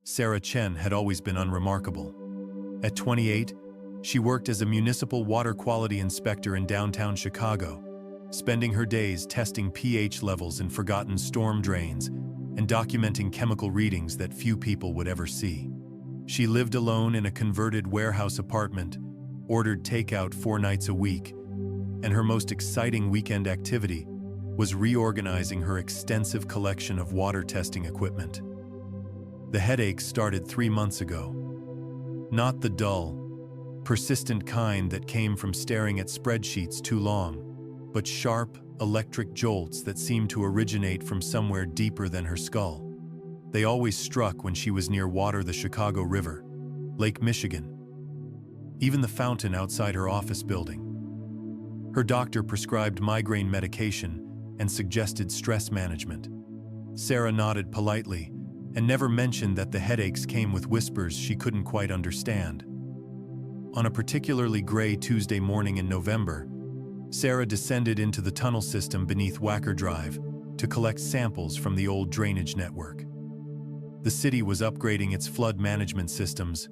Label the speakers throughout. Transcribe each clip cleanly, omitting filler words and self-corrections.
Speaker 1: Sarah Chen had always been unremarkable. At 28, she worked as a municipal water quality inspector in downtown Chicago, spending her days testing pH levels in forgotten storm drains and documenting chemical readings that few people would ever see. She lived alone in a converted warehouse apartment, ordered takeout 4 nights a week, and her most exciting weekend activity was reorganizing her extensive collection of water testing equipment. The headaches started 3 months ago. Not the dull, persistent kind that came from staring at spreadsheets too long, but sharp, electric jolts that seemed to originate from somewhere deeper than her skull. They always struck when she was near water, the Chicago River, Lake Michigan, even the fountain outside her office building. Her doctor prescribed migraine medication and suggested stress management. Sarah nodded politely and never mentioned that the headaches came with whispers she couldn't quite understand. On a particularly gray Tuesday morning in November, Sarah descended into the tunnel system beneath Wacker Drive to collect samples from the old drainage network. The city was upgrading its flood management systems,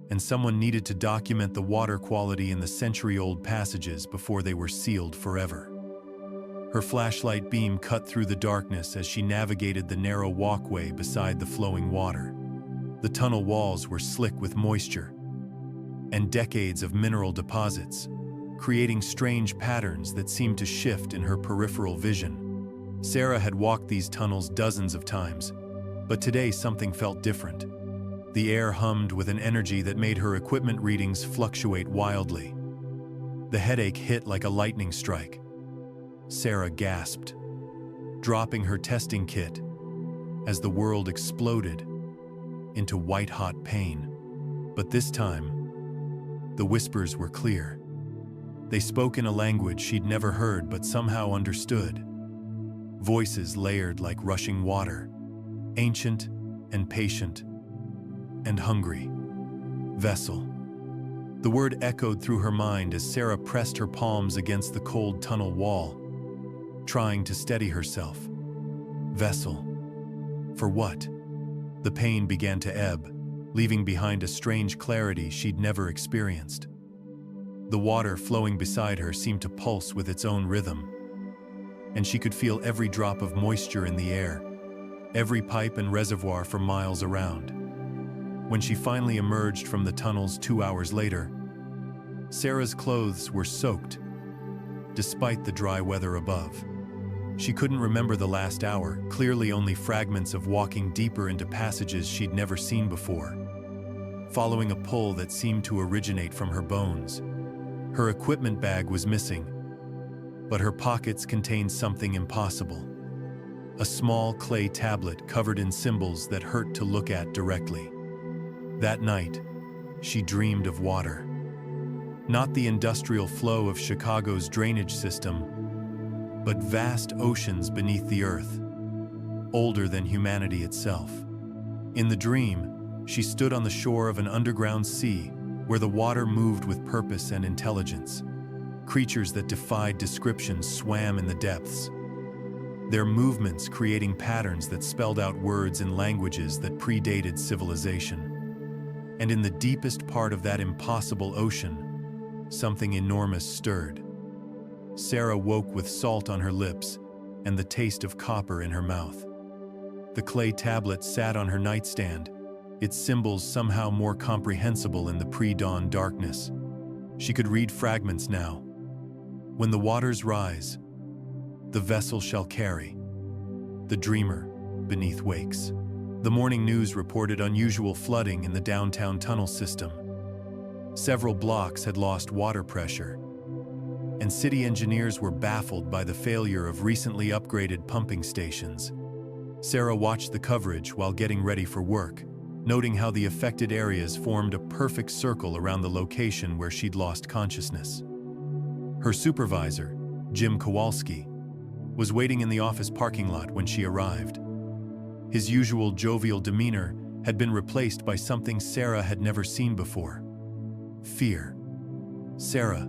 Speaker 1: and someone needed to document the water quality in the century-old passages before they were sealed forever. Her flashlight beam cut through the darkness as she navigated the narrow walkway beside the flowing water. The tunnel walls were slick with moisture and decades of mineral deposits, creating strange patterns that seemed to shift in her peripheral vision. Sarah had walked these tunnels dozens of times, but today something felt different. The air hummed with an energy that made her equipment readings fluctuate wildly. The headache hit like a lightning strike. Sarah gasped, dropping her testing kit as the world exploded into white-hot pain. But this time, the whispers were clear. They spoke in a language she'd never heard but somehow understood. Voices layered like rushing water, ancient and patient and hungry. Vessel. The word echoed through her mind as Sarah pressed her palms against the cold tunnel wall, trying to steady herself. Vessel. For what? The pain began to ebb, leaving behind a strange clarity she'd never experienced. The water flowing beside her seemed to pulse with its own rhythm, and she could feel every drop of moisture in the air, every pipe and reservoir for miles around. When she finally emerged from the tunnels 2 hours later, Sarah's clothes were soaked, despite the dry weather above. She couldn't remember the last hour, clearly only fragments of walking deeper into passages she'd never seen before, following a pull that seemed to originate from her bones. Her equipment bag was missing, but her pockets contained something impossible. A small clay tablet covered in symbols that hurt to look at directly. That night, she dreamed of water. Not the industrial flow of Chicago's drainage system, but vast oceans beneath the earth, older than humanity itself. In the dream, she stood on the shore of an underground sea where the water moved with purpose and intelligence. Creatures that defied description swam in the depths, their movements creating patterns that spelled out words in languages that predated civilization. And in the deepest part of that impossible ocean, something enormous stirred. Sarah woke with salt on her lips and the taste of copper in her mouth. The clay tablet sat on her nightstand, its symbols somehow more comprehensible in the pre-dawn darkness. She could read fragments now. When the waters rise, the vessel shall carry the dreamer beneath wakes. The morning news reported unusual flooding in the downtown tunnel system. Several blocks had lost water pressure, and city engineers were baffled by the failure of recently upgraded pumping stations. Sarah watched the coverage while getting ready for work, noting how the affected areas formed a perfect circle around the location where she'd lost consciousness. Her supervisor, Jim Kowalski, was waiting in the office parking lot when she arrived. His usual jovial demeanor had been replaced by something Sarah had never seen before. Fear. "Sarah,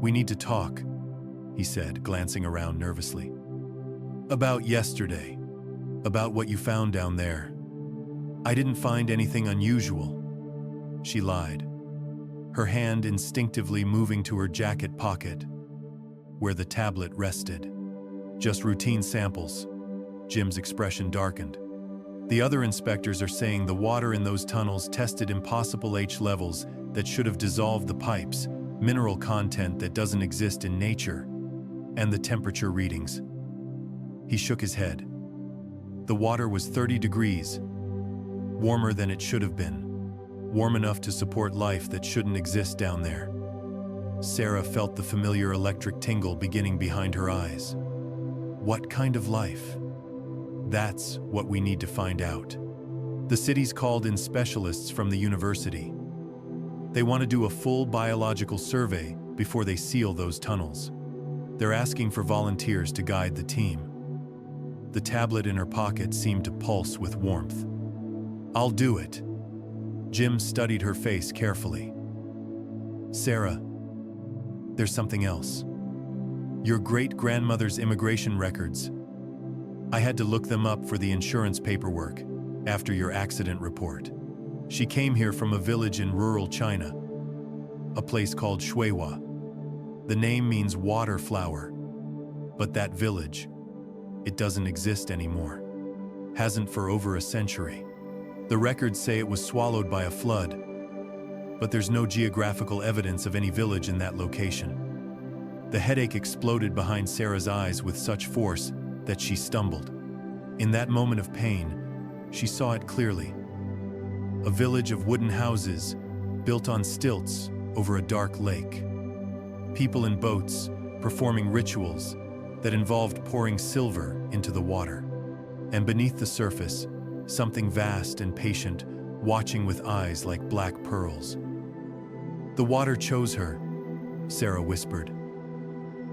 Speaker 1: we need to talk," he said, glancing around nervously. "About yesterday. About what you found down there." I didn't find anything unusual, she lied, her hand instinctively moving to her jacket pocket, where the tablet rested. Just routine samples. Jim's expression darkened. The other inspectors are saying the water in those tunnels tested impossible H levels that should have dissolved the pipes, mineral content that doesn't exist in nature, and the temperature readings. He shook his head. The water was 30 degrees, warmer than it should have been, warm enough to support life that shouldn't exist down there. Sarah felt the familiar electric tingle beginning behind her eyes. What kind of life? That's what we need to find out. The city's called in specialists from the university. They want to do a full biological survey before they seal those tunnels. They're asking for volunteers to guide the team. The tablet in her pocket seemed to pulse with warmth. I'll do it. Jim studied her face carefully. Sarah, there's something else. Your great-grandmother's immigration records. I had to look them up for the insurance paperwork after your accident report. She came here from a village in rural China, a place called Shuihua. The name means water flower, but that village, it doesn't exist anymore. Hasn't for over a century. The records say it was swallowed by a flood, but there's no geographical evidence of any village in that location. The headache exploded behind Sarah's eyes with such force that she stumbled. In that moment of pain, she saw it clearly. A village of wooden houses built on stilts over a dark lake. People in boats performing rituals that involved pouring silver into the water. And beneath the surface, something vast and patient, watching with eyes like black pearls. The water chose her, Sarah whispered,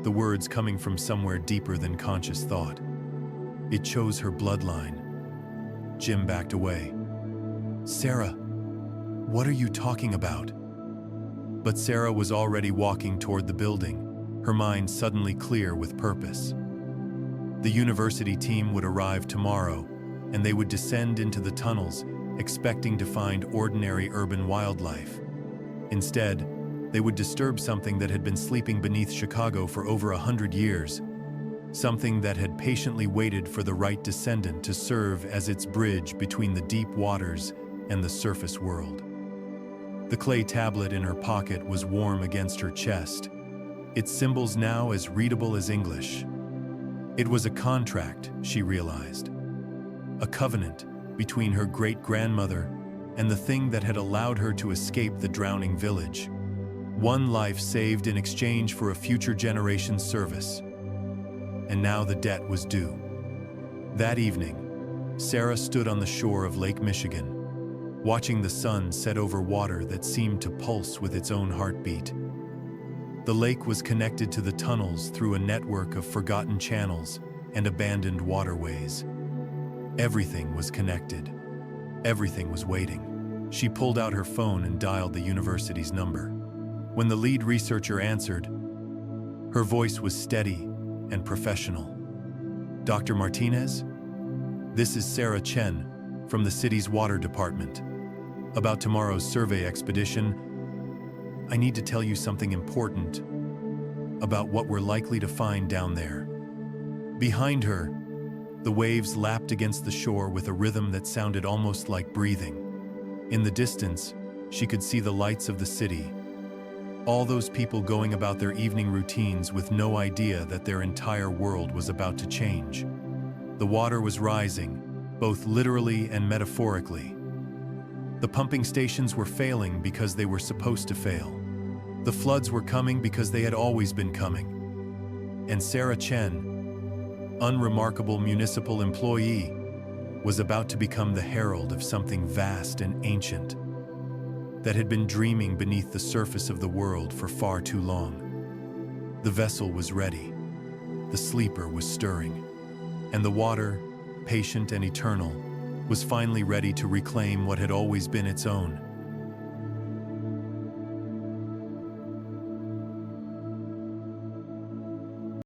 Speaker 1: the words coming from somewhere deeper than conscious thought. It chose her bloodline. Jim backed away. Sarah, what are you talking about? But Sarah was already walking toward the building, her mind suddenly clear with purpose. The university team would arrive tomorrow, and they would descend into the tunnels, expecting to find ordinary urban wildlife. Instead, they would disturb something that had been sleeping beneath Chicago for over 100 years, something that had patiently waited for the right descendant to serve as its bridge between the deep waters and the surface world. The clay tablet in her pocket was warm against her chest, its symbols now as readable as English. It was a contract, she realized, a covenant between her great-grandmother and the thing that had allowed her to escape the drowning village. One life saved in exchange for a future generation's service. And now the debt was due. That evening, Sarah stood on the shore of Lake Michigan, watching the sun set over water that seemed to pulse with its own heartbeat. The lake was connected to the tunnels through a network of forgotten channels and abandoned waterways. Everything was connected. Everything was waiting. She pulled out her phone and dialed the university's number. When the lead researcher answered, her voice was steady and professional. Dr. Martinez? This is Sarah Chen from the city's water department. About tomorrow's survey expedition, I need to tell you something important about what we're likely to find down there. Behind her, the waves lapped against the shore with a rhythm that sounded almost like breathing. In the distance, she could see the lights of the city. All those people going about their evening routines with no idea that their entire world was about to change. The water was rising, both literally and metaphorically. The pumping stations were failing because they were supposed to fail. The floods were coming because they had always been coming. And Sarah Chen, unremarkable municipal employee, was about to become the herald of something vast and ancient that had been dreaming beneath the surface of the world for far too long. The vessel was ready. The sleeper was stirring. And the water, patient and eternal, was finally ready to reclaim what had always been its own.